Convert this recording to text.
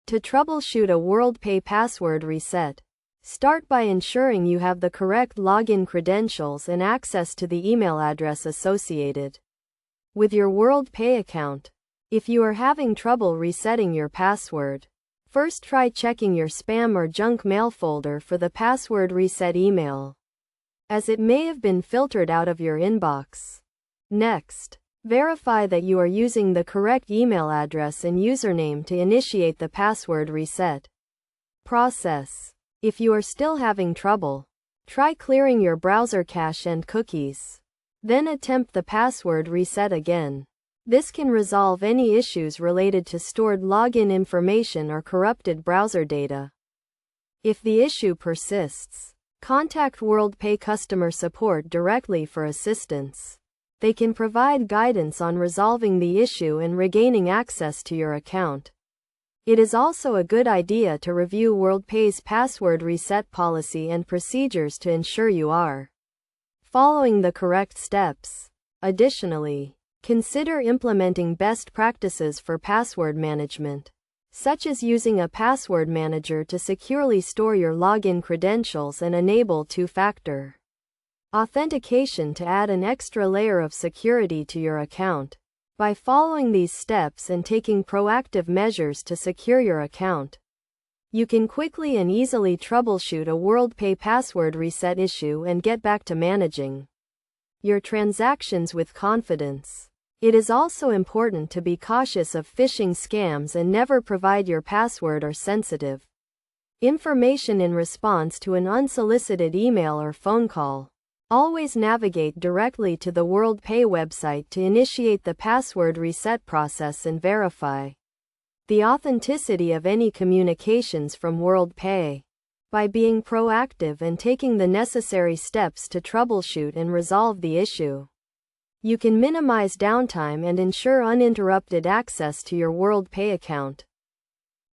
To troubleshoot a WorldPay password reset, start by ensuring you have the correct login credentials and access to the email address associated with your WorldPay account. If you are having trouble resetting your password, first try checking your spam or junk mail folder for the password reset email, as it may have been filtered out of your inbox. Next, verify that you are using the correct email address and username to initiate the password reset process. If you are still having trouble, try clearing your browser cache and cookies. Then attempt the password reset again. This can resolve any issues related to stored login information or corrupted browser data. If the issue persists, contact WorldPay customer support directly for assistance. They can provide guidance on resolving the issue and regaining access to your account. It is also a good idea to review WorldPay's password reset policy and procedures to ensure you are following the correct steps. Additionally, consider implementing best practices for password management, such as using a password manager to securely store your login credentials and enable two-factor authentication to add an extra layer of security to your account. By following these steps and taking proactive measures to secure your account, you can quickly and easily troubleshoot a WorldPay password reset issue and get back to managing your transactions with confidence. It is also important to be cautious of phishing scams and never provide your password or sensitive information in response to an unsolicited email or phone call. Always navigate directly to the WorldPay website to initiate the password reset process and verify the authenticity of any communications from WorldPay. By being proactive and taking the necessary steps to troubleshoot and resolve the issue, you can minimize downtime and ensure uninterrupted access to your WorldPay account.